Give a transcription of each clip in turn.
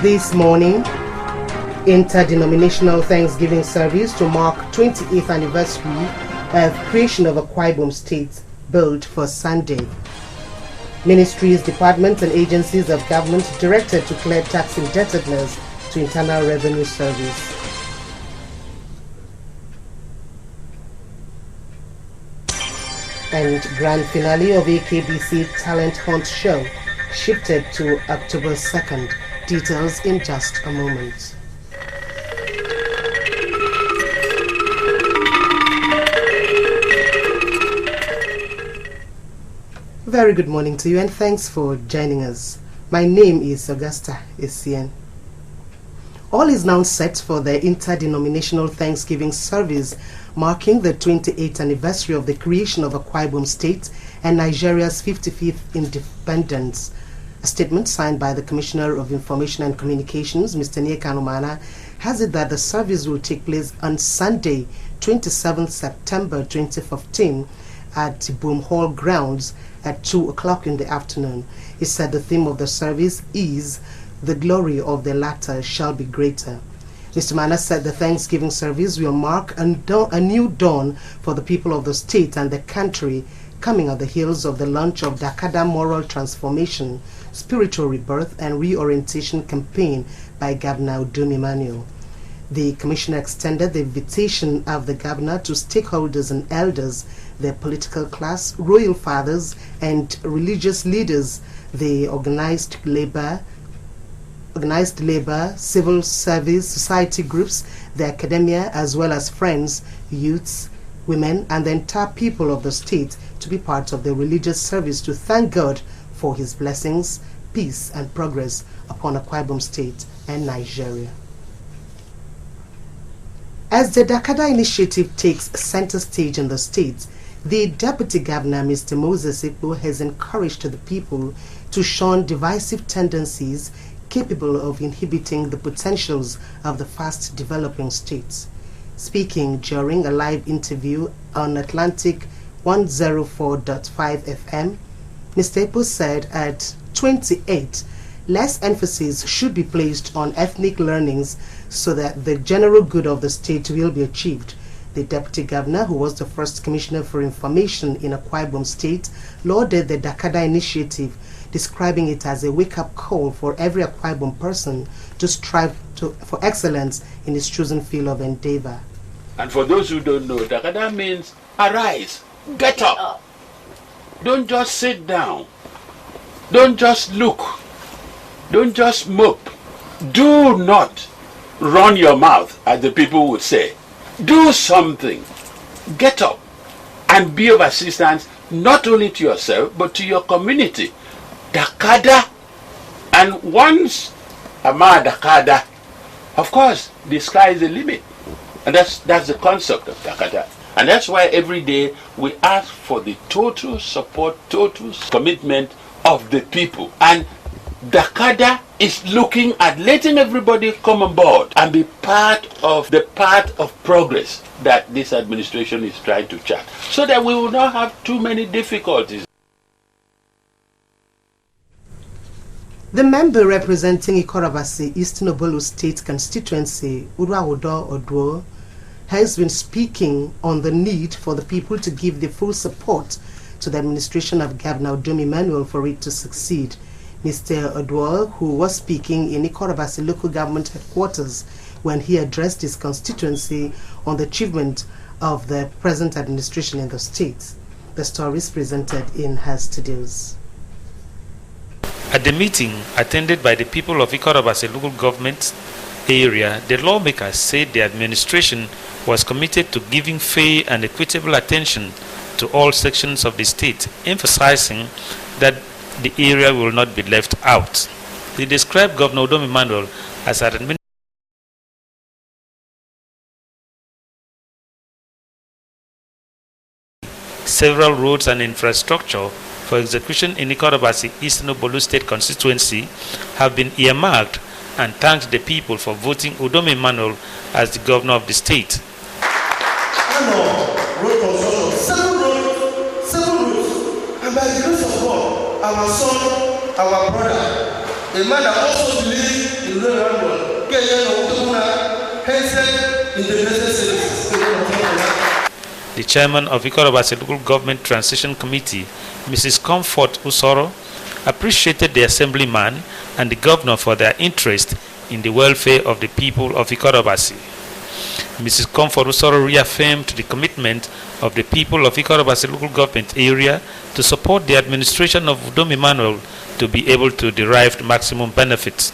this morning, interdenominational Thanksgiving service to mark 28th anniversary of creation of Akwa Ibom State billed for Sunday. Ministries, departments and agencies of government directed to clear tax indebtedness to Internal Revenue Service. And grand finale of AKBC Talent Hunt Show shifted to October 2nd. Details in just a moment. Very good morning to you and thanks for joining us. My name is Augusta Essien. All is now set for the interdenominational Thanksgiving service marking the 28th anniversary of the creation of Akwa Ibom State and Nigeria's 55th independence. A statement signed by the Commissioner of Information and Communications, Mr. Nneka Anumana, has it that the service will take place on Sunday, 27th September 2015 at Ibom Hall grounds at 2 o'clock in the afternoon. He said the theme of the service is "The glory of the latter shall be greater." Mr. Mana said the Thanksgiving service will mark a new dawn for the people of the state and the country, coming on the heels of the launch of Dakada Moral Transformation, Spiritual Rebirth and Reorientation campaign by Governor Udom Emmanuel. The Commissioner extended the invitation of the Governor to stakeholders and elders, the political class, royal fathers and religious leaders, the organized labor, civil service, society groups, the academia, as well as friends, youths, women, and the entire people of the state to be part of the religious service to thank God for his blessings, peace, and progress upon Akwa Ibom State and Nigeria. As the Dakada initiative takes center stage in the state, the Deputy Governor, Mr. Moses Ikpo, has encouraged the people to shun divisive tendencies capable of inhibiting the potentials of the fast developing states. Speaking during a live interview on Atlantic 104.5 FM, Mr. Ikpo said at 28, less emphasis should be placed on ethnic learnings so that the general good of the state will be achieved. The Deputy Governor, who was the first Commissioner for Information in Akwa Ibom State, lauded the Dakada initiative, describing it as a wake-up call for every Akwa Ibom person to strive for excellence in his chosen field of endeavor. And for those who don't know, Dakada means arise, get up. Don't just sit down. Don't just look. Don't just mope. Do not run your mouth, as the people would say. Do something. Get up and be of assistance not only to yourself but to your community. Dakada, and once Ama Dakada, of course, the sky is the limit. And that's the concept of Dakada. And that's why every day we ask for the total support, total commitment of the people. And Dakada is looking at letting everybody come on board and be part of the path of progress that this administration is trying to chart, so that we will not have too many difficulties. The member representing Ikorabasi Eastern Obolo State constituency, Urawodo Odwo, has been speaking on the need for the people to give the full support to the administration of Governor Udom Emmanuel for it to succeed. Mr. Odwo, who was speaking in Ikorabasi local government headquarters when he addressed his constituency on the achievement of the present administration in the state. The story is presented in her studios. At the meeting attended by the people of Ikorabasi local government area, the lawmakers said the administration was committed to giving fair and equitable attention to all sections of the state, emphasizing that the area will not be left out. They described Governor Udom Emmanuel as an administrator several roads and infrastructure for execution in Ikorabasi Eastern Obolo State constituency have been earmarked, and thanked the people for voting Udom Emmanuel as the governor of the state. Road construction, seven roads, and by the grace of God, our son, our brother, a man that also believes in The chairman of Ikorobasi Local Government Transition Committee, Mrs. Comfort Usoro, appreciated the assemblyman and the governor for their interest in the welfare of the people of Ikorobasi. Mrs. Comfort Usoro reaffirmed the commitment of the people of Ikorobasi Local Government area to support the administration of Udom Emmanuel to be able to derive maximum benefits.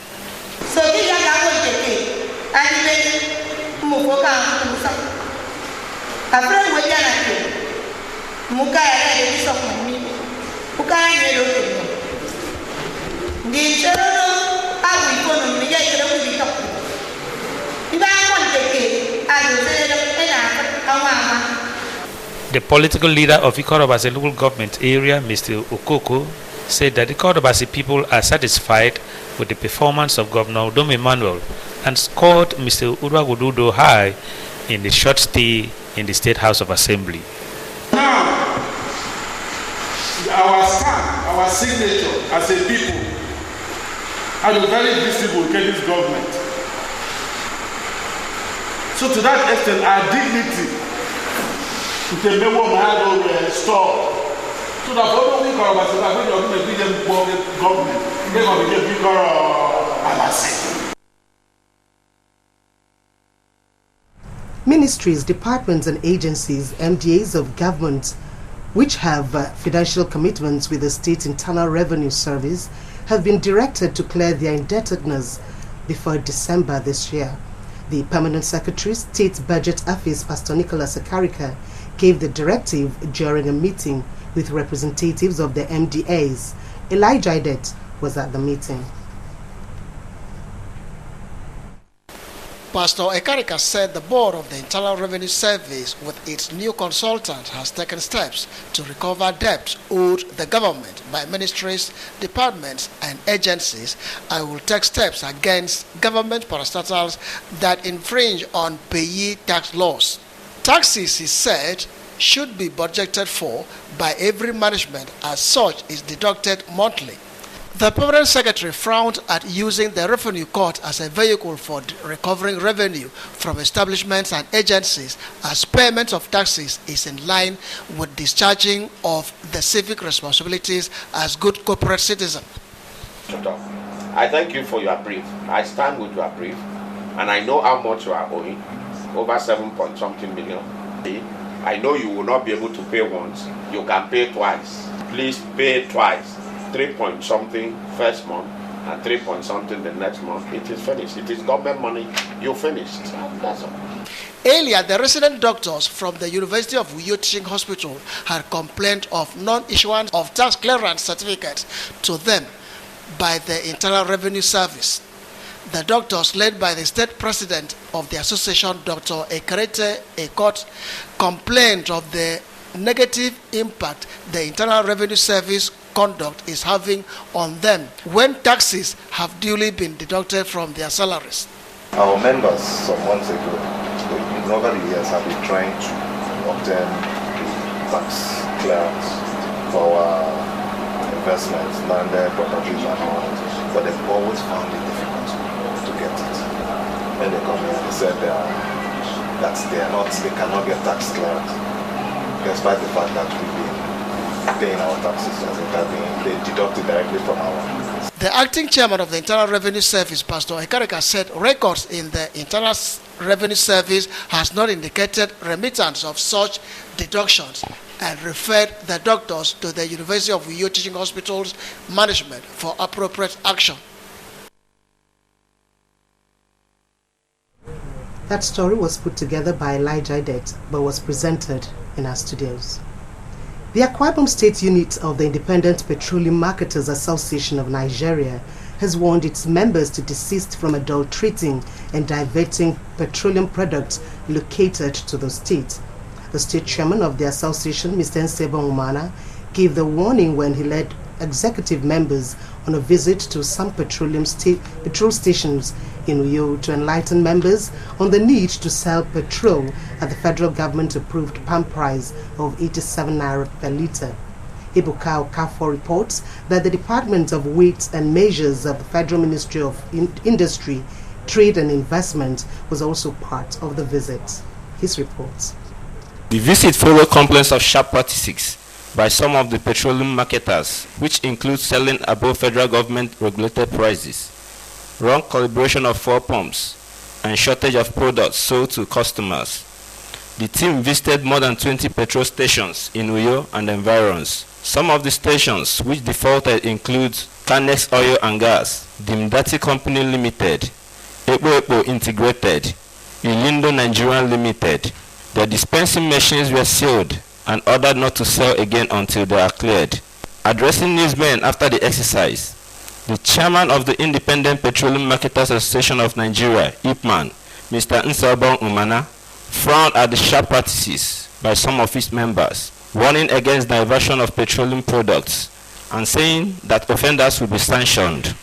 The political leader of Ikorobasi Local Government area, Mr. Okoko, said that the Ikorobasi people are satisfied with the performance of Governor Udom Emmanuel and scored Mr. Uragududo high in the short stay in the State House of Assembly. Now, our stand, our signature as a people has a very visible in this government. So to that extent, our dignity to the member of the store. So that all we call about the government, they will be bigger Alasi. Ministries, departments and agencies, MDAs of government which have financial commitments with the State Internal Revenue Service have been directed to clear their indebtedness before December this year. The Permanent Secretary, State Budget Office, Pastor Nicholas Akarika, gave the directive during a meeting with representatives of the MDAs. Elijah Idet was at the meeting. Pastor Ekarika said the board of the Internal Revenue Service with its new consultant has taken steps to recover debt owed the government by ministries, departments and agencies and will take steps against government parastatals that infringe on payee tax laws. Taxes, he said, should be budgeted for by every management as such is deducted monthly. The Permanent Secretary frowned at using the Revenue Court as a vehicle for recovering revenue from establishments and agencies as payment of taxes is in line with discharging of the civic responsibilities as good corporate citizens. I thank you for your brief. I stand with your brief and I know how much you are owing, over 7-point-something million. I know you will not be able to pay once, you can pay twice. Please pay twice. 3-point-something first month and 3-point-something the next month. It is finished. It is government money. You finished. That's all. Earlier, the resident doctors from the University of Uyo Teaching Hospital had complained of non-issuance of tax clearance certificates to them by the Internal Revenue Service. The doctors, led by the state president of the association, Dr. Ekerete Ekot, complained of the negative impact the Internal Revenue Service conduct is having on them when taxes have duly been deducted from their salaries. Our members some months ago, over the years, have been trying to obtain tax clearance for our investments, landed properties and all, but they've always found it difficult to get it. When they come here, they said that they cannot get tax clearance, despite the fact that we've been paying our taxes, they deduct it directly from our. The acting chairman of the Internal Revenue Service, Pastor Ekarika, said records in the Internal Revenue Service has not indicated remittance of such deductions and referred the doctors to the University of Uyo Teaching Hospital's management for appropriate action. That story was put together by Elijah Idet but was presented in our studios. The Akwa Ibom State Unit of the Independent Petroleum Marketers Association of Nigeria has warned its members to desist from adulterating and diverting petroleum products located to the state. The state chairman of the association, Mr. Nseba Umana, gave the warning when he led executive members on a visit to some petrol stations in Uyo to enlighten members on the need to sell petrol at the federal government approved pump price of 87 naira per litre. Ebuka Okafor reports that the Department of Weights and Measures of the Federal Ministry of Industry, Trade and Investment was also part of the visit. His reports. The visit followed complaints of sharp practices by some of the petroleum marketers, which include selling above federal government regulated prices, wrong calibration of fuel pumps, and shortage of products sold to customers. The team visited more than 20 petrol stations in Uyo and environs. Some of the stations which defaulted include Canex Oil and Gas, Dimdati Company Limited, Epo Integrated, Ilindo Nigerian Limited. The dispensing machines were sealed and ordered not to sell again until they are cleared. Addressing newsmen after the exercise, the chairman of the Independent Petroleum Marketers Association of Nigeria, IPMAN, Mr. Nsabon Umana, frowned at the sharp practices by some of its members, warning against diversion of petroleum products and saying that offenders will be sanctioned.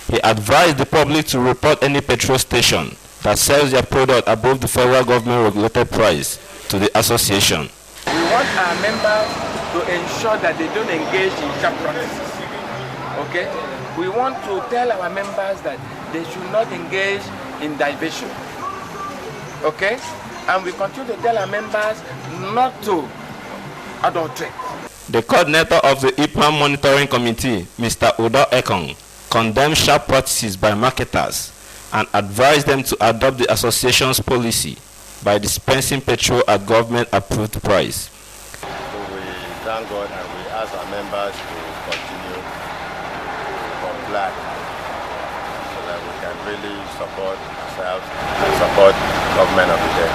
He advised the public to report any petrol station that sells their product above the federal government regulated price to the association. We want our members to ensure that they don't engage in sharp practices. Okay? We want to tell our members that they should not engage in diversion. Okay? And we continue to tell our members not to adulterate. The coordinator of the IPMAN Monitoring Committee, Mr. Odo Ekong, condemned sharp practices by marketers and advised them to adopt the association's policy by dispensing petrol at government-approved price. So we thank God and we ask our members to continue to comply so that we can really support ourselves and support government of the day.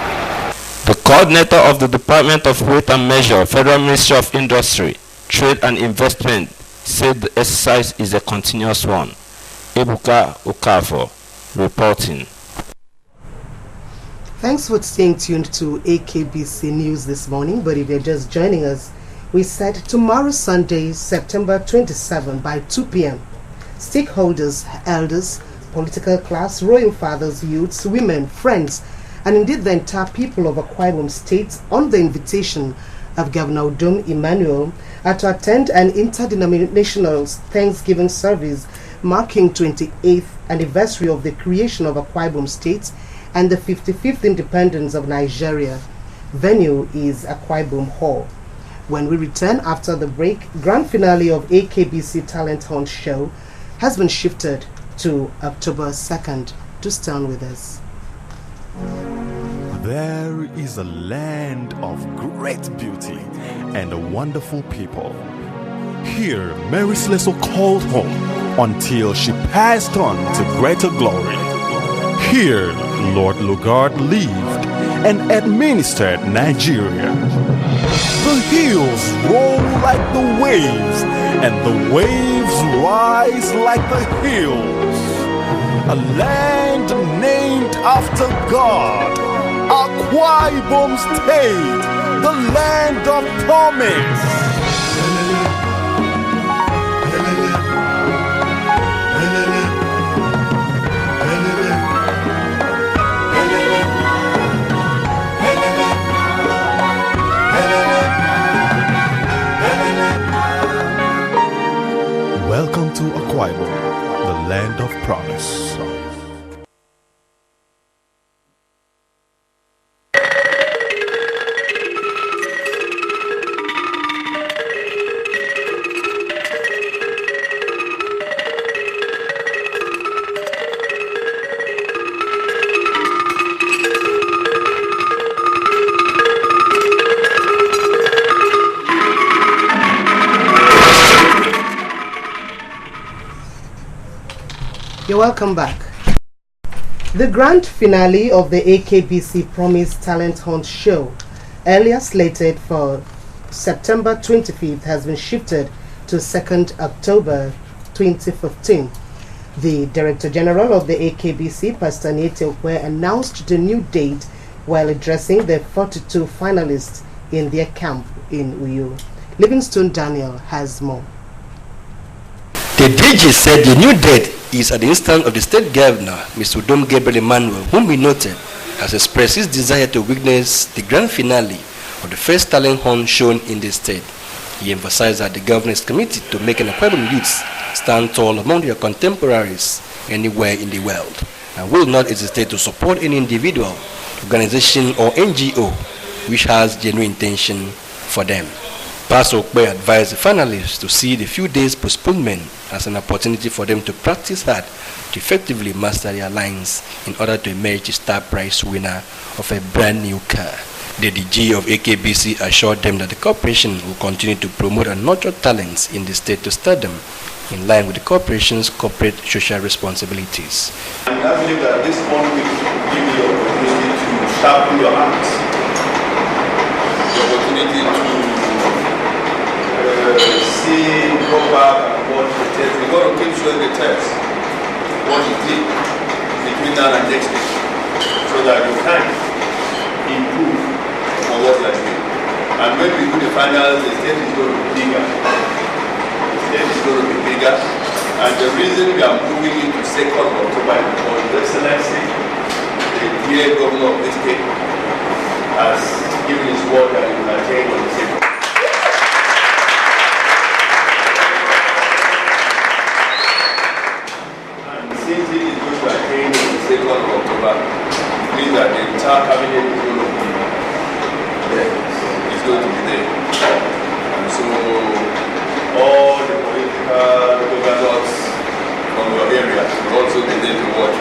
The coordinator of the Department of Weight and Measure, Federal Ministry of Industry, Trade and Investment, said the exercise is a continuous one. Ebuka Okafor reporting. Thanks for staying tuned to AKBC News this morning, but if you're just joining us, we said tomorrow Sunday, September 27 by 2 p.m. Stakeholders, elders, political class, royal fathers, youths, women, friends, and indeed the entire people of Akwa Ibom State, on the invitation of Governor Udom Emmanuel, are to attend an interdenominational Thanksgiving service marking 28th anniversary of the creation of Akwa Ibom State and the 55th independence of Nigeria. Venue is Akwa Ibom Hall. When we return after the break, grand finale of AKBC Talent Hunt Show has been shifted to October 2nd. Do stay on with us. There is a land of great beauty and wonderful people. Here, Mary Slessor called home until she passed on to greater glory. Here, Lord Lugard lived and administered Nigeria. The hills roll like the waves, and the waves rise like the hills. A land named after God, Akwa Ibom State, the land of promise. Welcome to Akwa Ibom, the land of promise. You're welcome back. The grand finale of the AKBC Promise Talent Hunt Show, earlier slated for September 25th, has been shifted to 2nd October 2015. The Director General of the AKBC, Pastor Niete Okwe, announced the new date while addressing the 42 finalists in their camp in Uyo. Livingstone Daniel has more. The DG said the new date is at the instance of the State Governor, Mr. Udom Gabriel Emmanuel, whom he noted has expressed his desire to witness the grand finale of the first talent hunt shown in the state. He emphasized that the government is committed to making Akwa Ibom youths stand tall among their contemporaries anywhere in the world, and will not hesitate to support any individual, organization or NGO which has genuine intention for them. Pastor Okpe advised the finalists to see the few days postponement as an opportunity for them to practice hard to effectively master their lines in order to emerge the star prize winner of a brand new car. The DG of AKBC assured them that the corporation will continue to promote and nurture talents in the state to stardom in line with the corporation's corporate social responsibilities. And I believe that this 1 week will give you the opportunity to sharpen your hands, the opportunity to see, go back and watch the test. We're going to keep showing the test, what you did between now and next week, so that you can improve on what you are doing. And when we do the finals, the stage is going to be bigger. The stage is going to be bigger. And the reason we are moving into 2nd of October is because His Excellency, the dear governor of this state, has given his word that he will attain on the 2nd. And since he is going to attain on the 2nd of October, it means that the entire cabinet is going to be there. It's going to be there. And so all the political governors from your area will also be there to watch.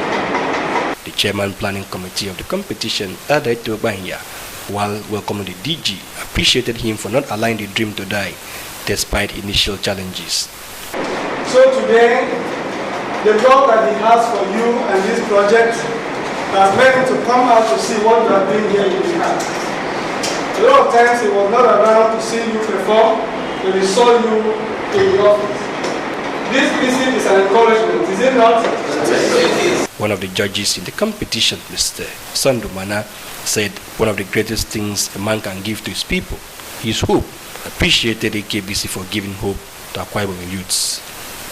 The chairman planning committee of the competition, Adaito Banya, while welcoming the DG, appreciated him for not allowing the dream to die despite initial challenges. So today, the love that he has for you and this project has made him to come out to see what you are doing here in the house. A lot of times he was not around to see you perform, but he saw you in the office. This visit is an encouragement, is it not? One of the judges in the competition, Mr. Sandumana, said one of the greatest things a man can give to his people is hope. Appreciated AKBC for giving hope to Akwa Ibom youths.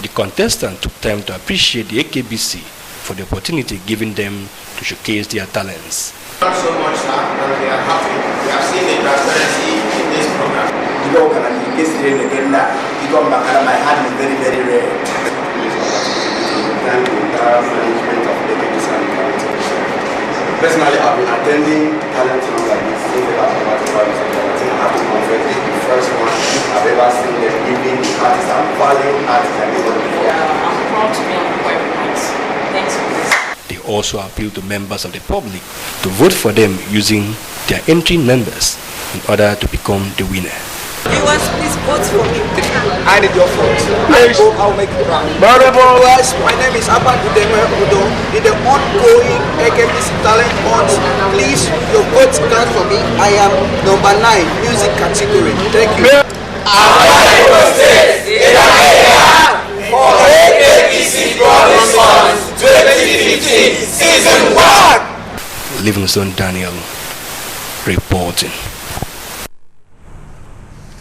The contestant took time to appreciate the AKBC for the opportunity given them to showcase their talents. Not so much, sir, but we are happy. We have seen the transparency in this program. You know, can I get again that my hand is very, very rare. Thank the entire management of the AKBC and the community. Personally, I've been attending talent shows like this since the last about 5 years. I have to confess, this is the first one I've ever seen them giving the artists and value artists and people before. Yeah, I'm proud to be on the website. Thanks for this. They also appeal to members of the public to vote for them using their entry numbers in order to become the winner. Viewers, please vote for me. I need your vote. I'll make it round. Viewers, my name is Abba Udeme Udo. In the ongoing AKBC Talent Hunt, please, your vote counts for me. I am number 9, music category. Thank you. For AKBC Promise Hunt 2015 Season 1. Livingstone Daniel reporting.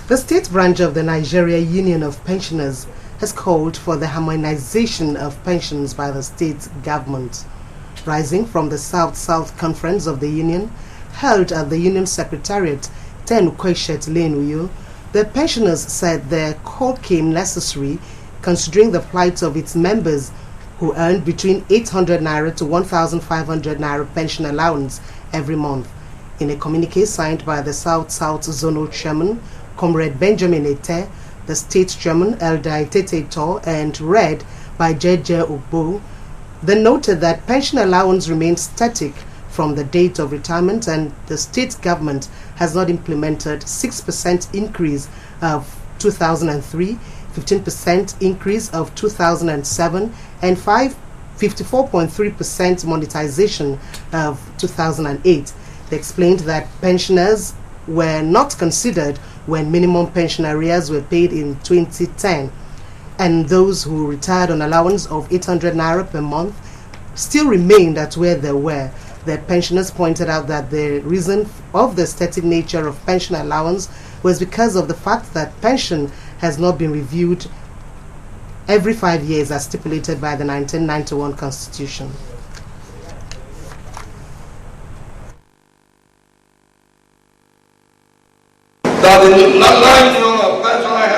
The state branch of the Nigeria Union of Pensioners has called for the harmonization of pensions by the state government. Rising from the South-South Conference of the Union, held at the Union Secretariat, 10 Kweshet Lane, Uyo, the pensioners said their call came necessary considering the plight of its members who earned between 800 naira to 1,500 naira pension allowance every month. In a communique signed by the South-South Zonal Chairman, Comrade Benjamin Ete, the State Chairman Elder Itete Tor, and read by Jeje Ogbo, they noted that pension allowance remains static from the date of retirement and the state government has not implemented 6% increase of 2003, 15% increase of 2007, and 54.3% monetization of 2008. They explained that pensioners were not considered when minimum pension arrears were paid in 2010, and those who retired on allowance of 800 naira per month still remained at where they were. The pensioners pointed out that the reason of the static nature of pension allowance was because of the fact that pension has not been reviewed every 5 years as stipulated by the 1991 Constitution. That the 9 million of pensioners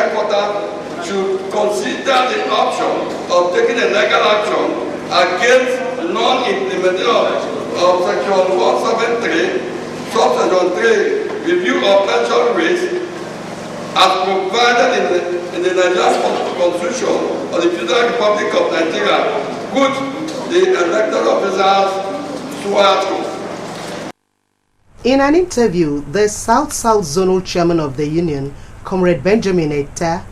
of taking a legal action against non-implementation of Section 173, Subsection 3, review of pension rates as provided in the Nigerian Constitution of the Federal Republic of Nigeria, which the elected officers swear to. In an interview, the South-South Zonal Chairman of the Union, Comrade Benjamin Eta,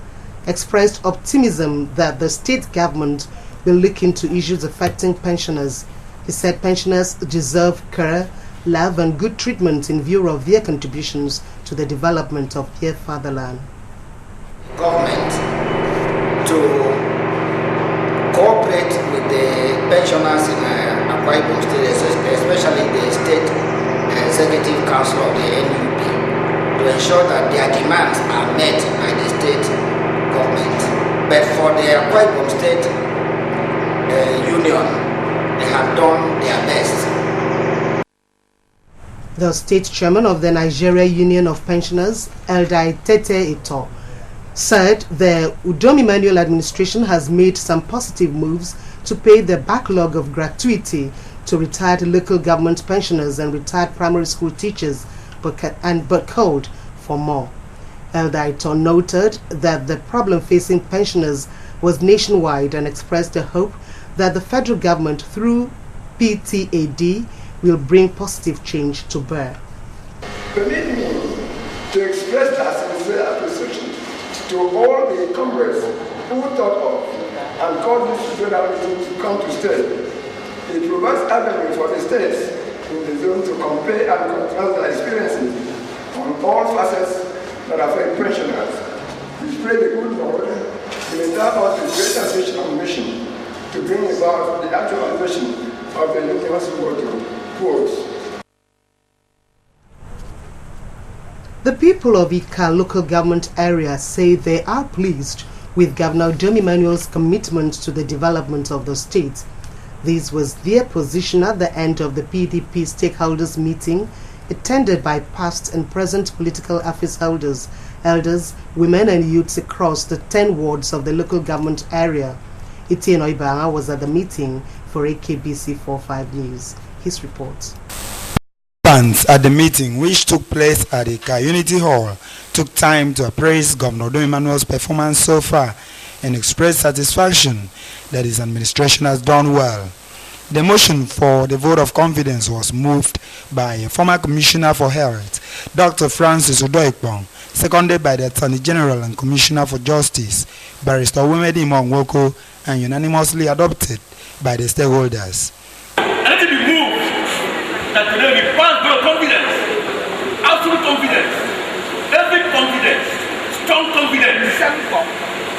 expressed optimism that the state government will look into issues affecting pensioners. He said pensioners deserve care, love and good treatment in view of their contributions to the development of their fatherland. Government to cooperate with the pensioners in Akwa Ibom State, especially the State Executive Council of the NUP, to ensure that their demands are met by the state government. But for the Akwa Ibom State Union, they have done their best. The state chairman of the Nigeria Union of Pensioners, Elder Tete Ito, said the Udom Emmanuel administration has made some positive moves to pay the backlog of gratuity to retired local government pensioners and retired primary school teachers, but called for more. Elder Ito noted that the problem facing pensioners was nationwide and expressed a hope that the federal government through PTAD will bring positive change to bear. Permit me to express our sincere appreciation to all the comrades who thought of and called this federalism to come to stay. It provides avenue for the states in the zone to compare and contrast their experiences on all facets that affect pensioners. We pray the good Lord will endow us with great ambition and mission to bring about the actualization of the universal motto, quotes. The people of Ika local government area say they are pleased with Governor Udom Emmanuel's commitment to the development of the state. This was their position at the end of the PDP stakeholders meeting attended by past and present political office holders, elders, women and youths across the 10 wards of the local government area. Etienne Oibanga was at the meeting for AKBC 45 News. His report. At the meeting, which took place at the Unity Hall, took time to appraise Governor Udom Emmanuel's performance so far and express satisfaction that his administration has done well. The motion for the vote of confidence was moved by a former Commissioner for Health, Dr. Francis Udoikpong, seconded by the Attorney General and Commissioner for Justice, Barrister Wemedi Monwoko, and unanimously adopted by the stakeholders. Let it be moved that today we pass vote of confidence, absolute confidence, every confidence, strong confidence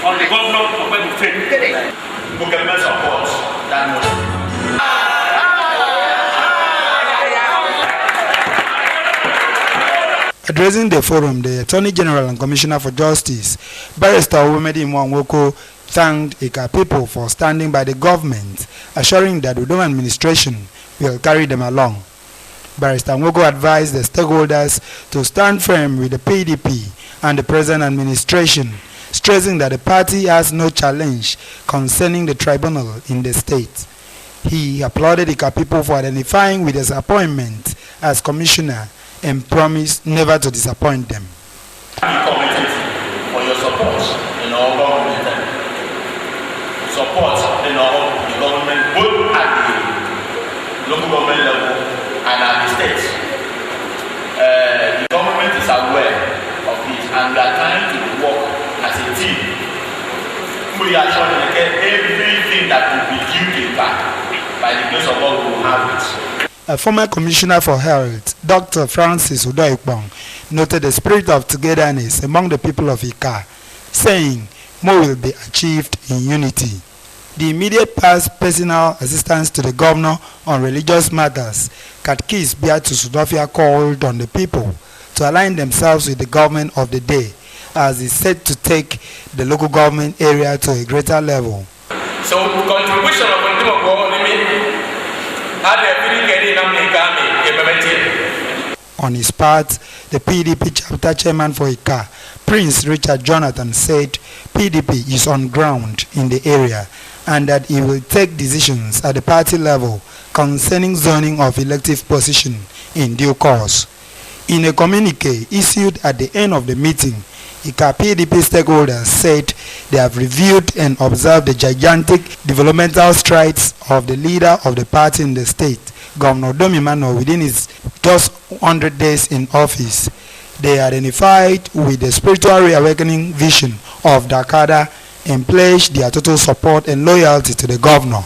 on the governor of Bible State. Who can support that motion? Addressing the forum, the Attorney General and Commissioner for Justice, Barrister Wemedi Monwoko, thanked Ika people for standing by the government, assuring that the Udom administration will carry them along. Barrister Nwoko advised the stakeholders to stand firm with the PDP and the present administration, stressing that the party has no challenge concerning the tribunal in the state. He applauded Ika people for identifying with his appointment as commissioner and promised never to disappoint them. I'm committed for your support in our government. Support in our government, both at the local government level and at the state. The government is aware of this and we are trying to work as a team. We are trying to get everything that will be due back. By the grace of God, we will have it. A former Commissioner for Health, Dr. Francis Udoikpong, noted the spirit of togetherness among the people of Ika, saying more will be achieved in unity. The immediate past personal assistance to the governor on religious matters, Catechist Beatus Udofia, called on the people to align themselves with the government of the day as is set to take the local government area to a greater level. So, contribution of the On his part, the PDP chapter chairman for Ika, Prince Richard Jonathan, said PDP is on ground in the area and that he will take decisions at the party level concerning zoning of elective position in due course. In a communique issued at the end of the meeting, Ika PDP stakeholders said they have reviewed and observed the gigantic developmental strides of the leader of the party in the state, Governor Domimano, within his just 100 days in office. They identified with the spiritual reawakening vision of Dakada and pledged their total support and loyalty to the governor.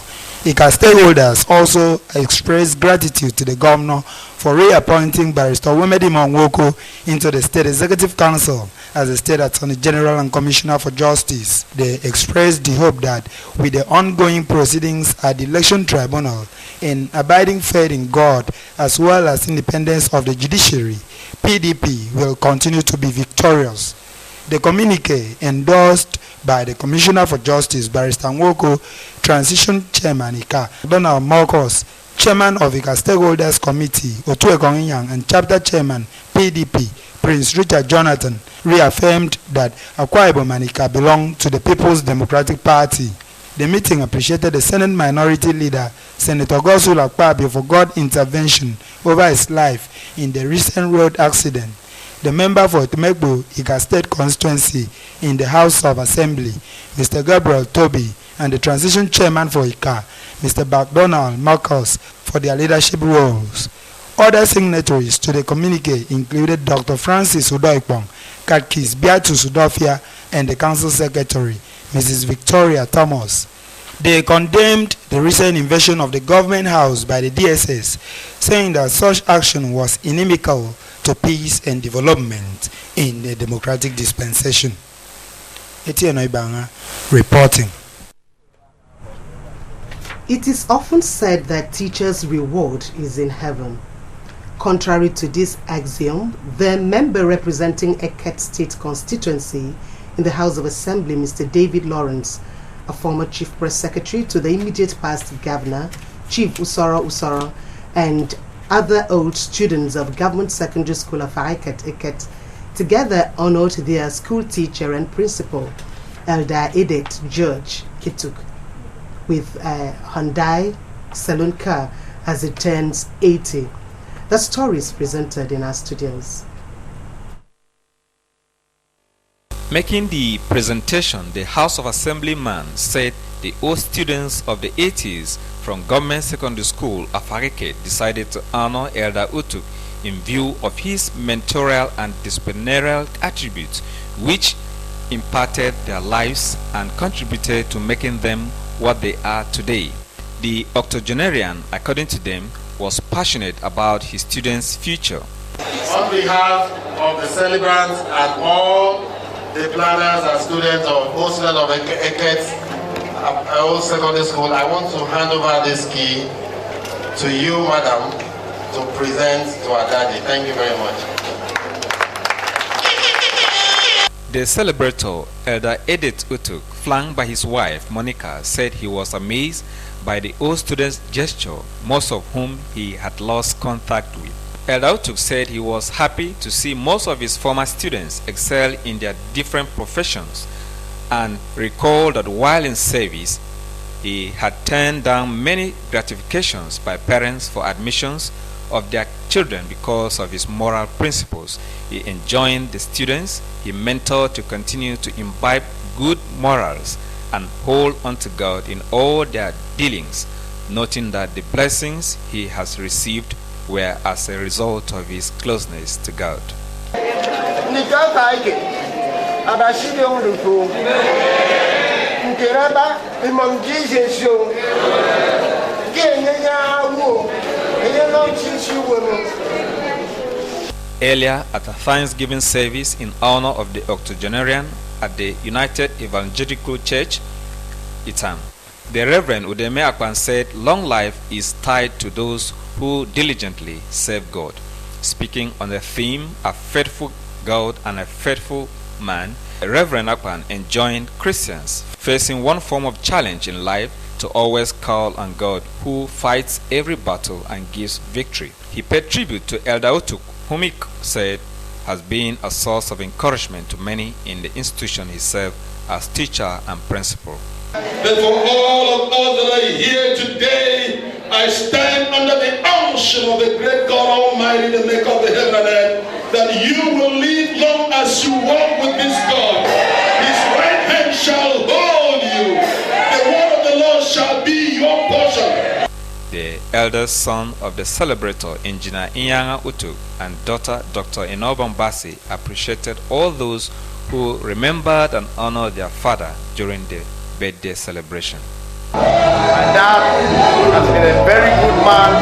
Ika stakeholders also expressed gratitude to the governor for reappointing Barrister Wemedi Monwoko into the State Executive Council as the State Attorney General and Commissioner for Justice. They expressed the hope that with the ongoing proceedings at the Election Tribunal and abiding faith in God as well as independence of the judiciary, PDP will continue to be victorious. The communique endorsed by the Commissioner for Justice, Barrister Nwoko, Transition Chairman Ika, Donald Marcos, Chairman of Ika Stakeholders Committee, Otue Konginyang, and Chapter Chairman, PDP, Prince Richard Jonathan, reaffirmed that Akwa Ibom and Ika belong to the People's Democratic Party. The meeting appreciated the Senate Minority Leader, Senator Godswill Akpabio, for God's intervention over his life in the recent road accident. The member for Temegbo Ika State Constituency in the House of Assembly, Mr. Gabriel Toby, and the Transition Chairman for Ika, Mr. Donald Marcos, for their leadership roles. Other signatories to the communique included Dr. Francis Udoikpong, Katkis Biatu Sudofia, and the Council Secretary, Mrs. Victoria Thomas. They condemned the recent invasion of the government house by the DSS, saying that such action was inimical to peace and development in the democratic dispensation. Etienne Ibanga reporting. It is often said that teachers' reward is in heaven. Contrary to this axiom, the member representing Eket State constituency in the House of Assembly, Mr. David Lawrence, a former Chief Press Secretary to the immediate past Governor, Chief Usoro, and other old students of Government Secondary School of Eket, together honored their school teacher and principal, Elder Edith George Kituk, with a Hyundai saloon car as it turns 80. The story is presented in our studios. Making the presentation, the House of Assemblyman said the old students of the 80s from Government Secondary School Afareke decided to honor Elder Utuk in view of his mentorial and disciplinarial attributes, which imparted their lives and contributed to making them what they are today. The octogenarian, according to them, was passionate about his students' future. On behalf of the celebrants and all the planners and students of Hostel of Eket Old Secondary School, I want to hand over this key to you, madam, to present to our daddy. Thank you very much. The celebrator, Elder Edith Utuk, flanked by his wife, Monica, said he was amazed by the old students' gesture, most of whom he had lost contact with. Elder Utuk said he was happy to see most of his former students excel in their different professions and recalled that while in service, he had turned down many gratifications by parents for admissions of their children because of his moral principles. He enjoined the students he mentored to continue to imbibe good morals and hold on to God in all their dealings, noting that the blessings he has received were as a result of his closeness to God. Earlier, at a Thanksgiving service in honor of the octogenarian at the United Evangelical Church, Itam, the Reverend Udeme Akpan said, "Long life is tied to those who diligently serve God." Speaking on the theme, "A faithful God and a faithful man," Reverend Akpan enjoined Christians facing one form of challenge in life to always call on God, who fights every battle and gives victory. He paid tribute to Elder Utuk, whom he said has been a source of encouragement to many in the institution he served as teacher and principal. But for all of us that are here today, I stand under the unction of the great God Almighty, the maker of the heaven and earth, that you will live long as you walk with this God. His right hand shall hold you. The word of the Lord shall be your portion. The eldest son of the celebrator, Engineer Inyanga Utuk, and daughter, Dr. Inoban Basi, appreciated all those who remembered and honored their father during the birthday celebration. My dad has been a very good man,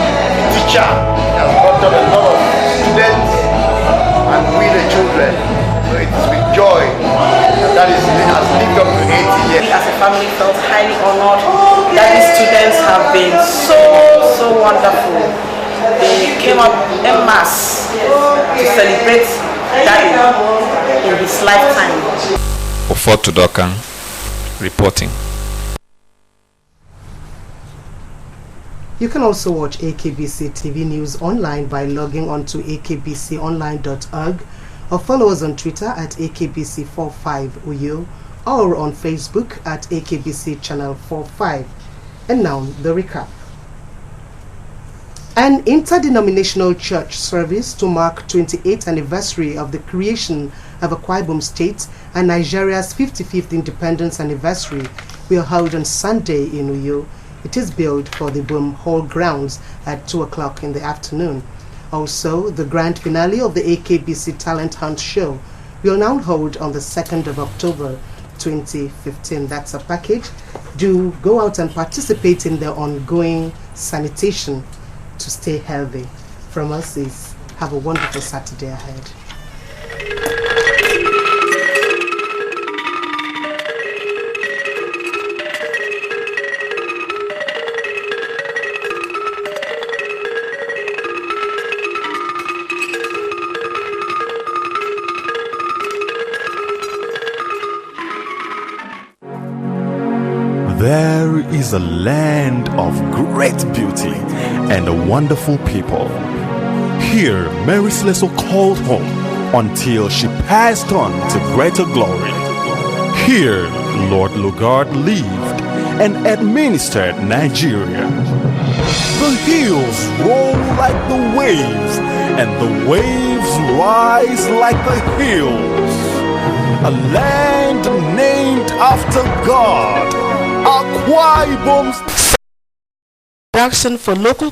teacher, has brought up a lot of students and we the children. So it is with joy that has lived up to 80 years. We as a family felt highly honored that these students have been so wonderful. They came up en masse to celebrate Daddy in his lifetime. Ofo Tudokan reporting. You can also watch AKBC TV News online by logging on to akbconline.org or follow us on Twitter at AKBC45Uyo or on Facebook at AKBC Channel 45. And now the recap. An interdenominational church service to mark 28th anniversary of the creation of Akwa Ibom State and Nigeria's 55th independence anniversary will hold on Sunday in Uyo. It is billed for the Boom Hall grounds at 2 o'clock in the afternoon. Also, the grand finale of the AKBC Talent Hunt show will now hold on the 2nd of October 2015. That's a package. Do go out and participate in the ongoing sanitation to stay healthy. From us is have a wonderful Saturday ahead. There is a land of great beauty and a wonderful people. Here, Mary Slessor called home until she passed on to greater glory. Here, Lord Lugard lived and administered Nigeria. The hills roll like the waves, and the waves rise like the hills. A land named after God. Akwa Ibom. Production for local